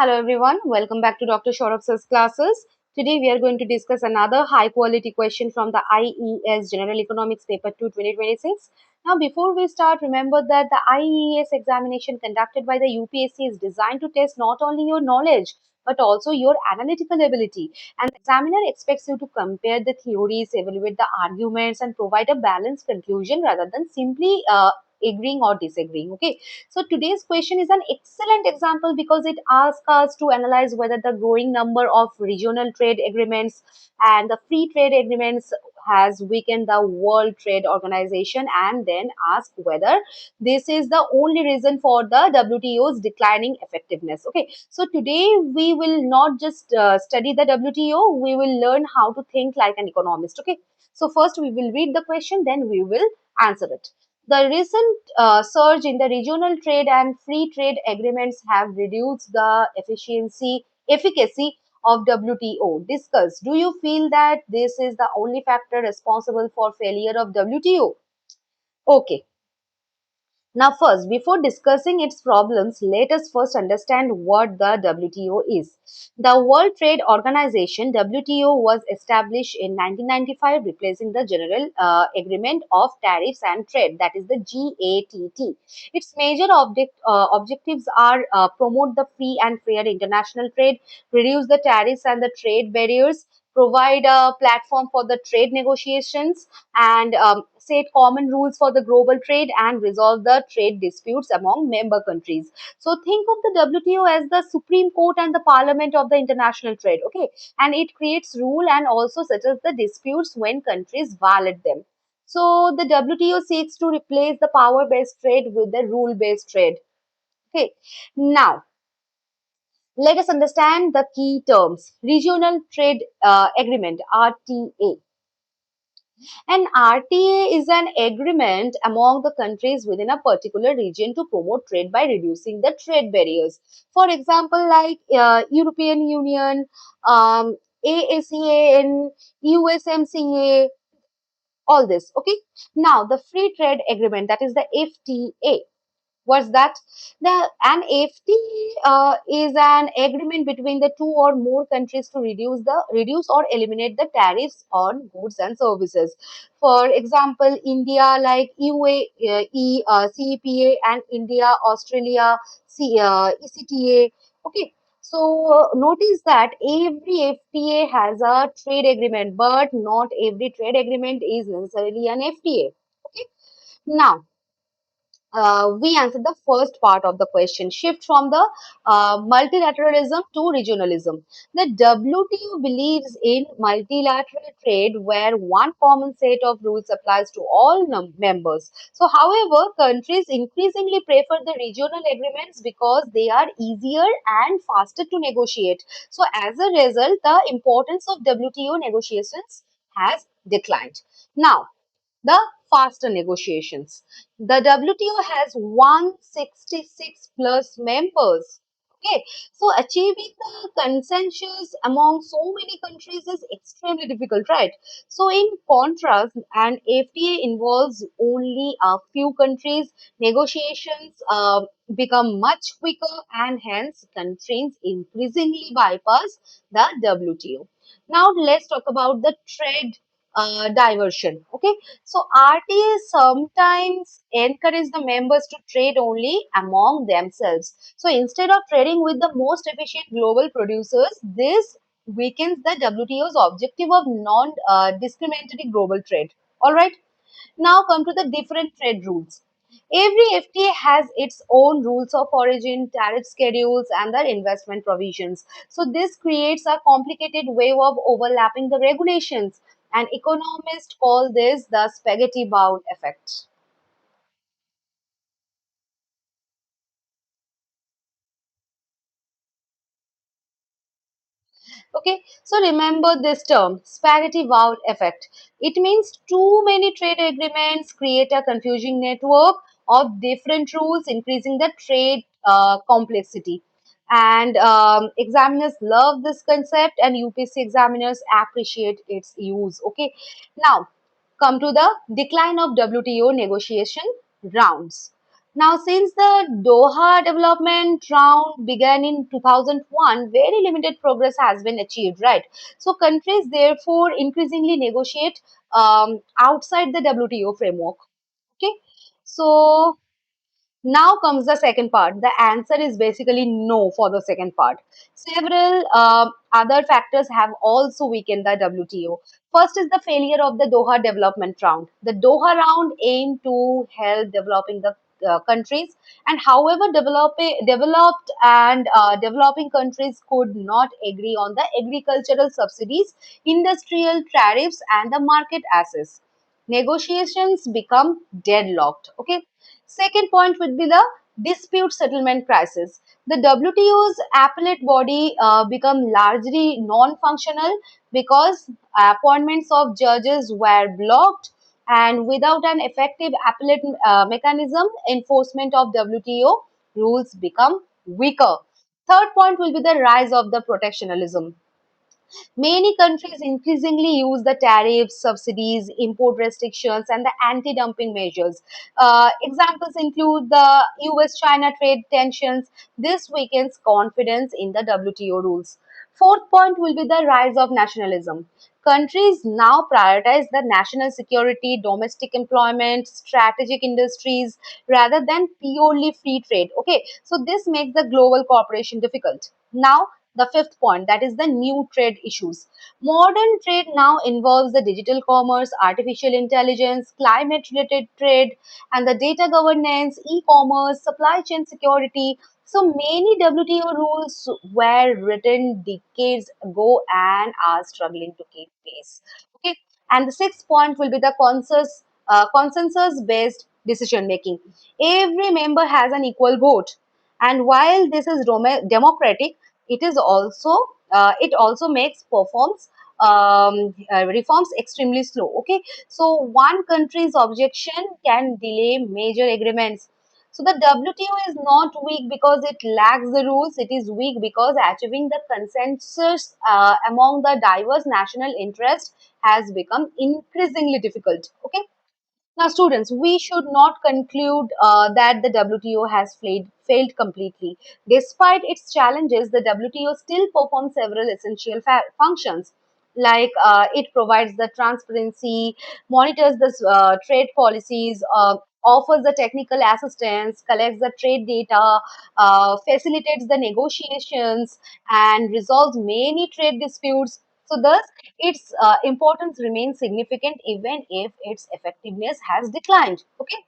Hello everyone, welcome back to Dr. Sourav Sir's classes. Today we are going to discuss another high quality question from the IES General Economics Paper 2 2026. Now before we start, remember that the IES examination conducted by the UPSC is designed to test not only your knowledge but also your analytical ability. And the examiner expects you to compare the theories, evaluate the arguments and provide a balanced conclusion rather than simply agreeing or disagreeing. Okay, so today's question is an excellent example because it asks us to analyze whether the growing number of regional trade agreements and the free trade agreements has weakened the World Trade Organization, and then ask whether this is the only reason for the WTO's declining effectiveness. Okay, so today we will not just study the WTO, we will learn how to think like an economist. Okay, so first we will read the question, then we will answer it. The recent surge in the regional trade and free trade agreements have reduced the efficacy of WTO. Discuss. Do you feel that this is the only factor responsible for failure of WTO? Okay. Now, first, before discussing its problems, let us first understand what the WTO is. The World Trade Organization (WTO) was established in 1995, replacing the General Agreement of Tariffs and Trade, that is the GATT. Its major objectives are promote the free and fair international trade, reduce the tariffs and the trade barriers, provide a platform for the trade negotiations, and set common rules for the global trade and resolve the trade disputes among member countries. So think of the WTO as the Supreme Court and the Parliament of the international trade, okay? And it creates rule and also settles the disputes when countries violate them. So the WTO seeks to replace the power-based trade with the rule-based trade. Okay. Now, let us understand the key terms. Regional Trade Agreement, RTA. An RTA is an agreement among the countries within a particular region to promote trade by reducing the trade barriers. For example, like European Union, ASEAN, USMCA, all this. Okay. Now, the Free Trade Agreement, that is the FTA. What's that? An FTA is an agreement between the two or more countries to reduce or eliminate the tariffs on goods and services. For example, India like UAE, CEPA, and India, Australia, ECTA. Okay. So notice that every FTA has a trade agreement, but not every trade agreement is necessarily an FTA. Okay. Now, we answered the first part of the question. Shift from the multilateralism to regionalism. The WTO believes in multilateral trade where one common set of rules applies to all members. So, however, countries increasingly prefer the regional agreements because they are easier and faster to negotiate. So, as a result, the importance of WTO negotiations has declined. Now, the faster negotiations. The WTO has 166 plus members. Okay, so achieving the consensus among so many countries is extremely difficult, right? So, in contrast, an FTA involves only a few countries. Negotiations become much quicker, and hence countries increasingly bypass the WTO. Now, let's talk about the trade diversion. Okay, so RTAs sometimes encourage the members to trade only among themselves. So instead of trading with the most efficient global producers, this weakens the WTO's objective of non-discriminatory global trade. All right. Now come to the different trade rules. Every FTA has its own rules of origin, tariff schedules, and the investment provisions. So this creates a complicated wave of overlapping the regulations. And economists call this the spaghetti bowl effect. Okay, so remember this term, spaghetti bowl effect. It means too many trade agreements create a confusing network of different rules, increasing the trade complexity. And examiners love this concept, and UPSC examiners appreciate its use. Okay, now come to the decline of WTO negotiation rounds. Now, since the Doha development round began in 2001, very limited progress has been achieved, right? So, countries therefore increasingly negotiate outside the WTO framework. Okay, so now comes the second part. The answer is basically no for the second part. Several other factors have also weakened the WTO. First is the failure of the Doha development round. The Doha round aimed to help developing the countries, and however, developed and developing countries could not agree on the agricultural subsidies, industrial tariffs, and the market access. Negotiations become deadlocked. Okay. Second point would be the dispute settlement crisis. The WTO's appellate body become largely non-functional because appointments of judges were blocked, and without an effective appellate mechanism, enforcement of WTO rules become weaker. Third point will be the rise of the protectionism. Many countries increasingly use the tariffs, subsidies, import restrictions, and the anti dumping measures. Examples include the US China trade tensions. This weakens confidence in the WTO rules. Fourth point will be the rise of nationalism. Countries now prioritize the national security, domestic employment, strategic industries rather than purely free trade. Okay, so this makes the global cooperation difficult. Now, the fifth point, that is the new trade issues. Modern trade now involves the digital commerce, artificial intelligence, climate related trade, and the data governance, e-commerce, supply chain security. So many WTO rules were written decades ago and are struggling to keep pace. Okay, and the sixth point will be the consensus based decision making. Every member has an equal vote, and while this is democratic, it also makes reforms extremely slow. Okay, so one country's objection can delay major agreements. So the WTO is not weak because it lacks the rules. It is weak because achieving the consensus among the diverse national interests has become increasingly difficult. Okay. Now, students, we should not conclude that the WTO has failed completely. Despite its challenges, the WTO still performs several essential functions. Like it provides the transparency, monitors the trade policies, offers the technical assistance, collects the trade data, facilitates the negotiations, and resolves many trade disputes. So, thus, its importance remains significant even if its effectiveness has declined. Okay.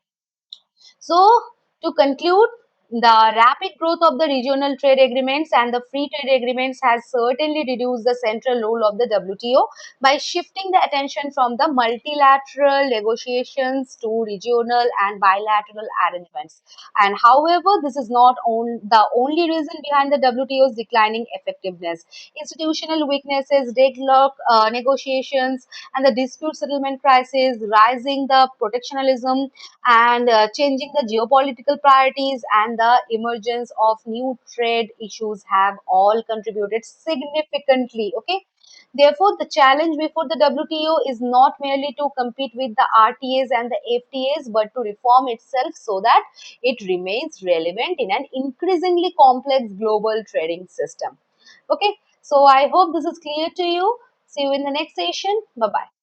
So, to conclude, the rapid growth of the regional trade agreements and the free trade agreements has certainly reduced the central role of the WTO by shifting the attention from the multilateral negotiations to regional and bilateral arrangements. And however, this is not the only reason behind the WTO's declining effectiveness. Institutional weaknesses, deadlock negotiations, and the dispute settlement crisis, rising the protectionism, and changing the geopolitical priorities and the emergence of new trade issues have all contributed significantly. Okay. Therefore, the challenge before the WTO is not merely to compete with the RTAs and the FTAs, but to reform itself so that it remains relevant in an increasingly complex global trading system. Okay, so I hope this is clear to you. See you in the next session. Bye bye.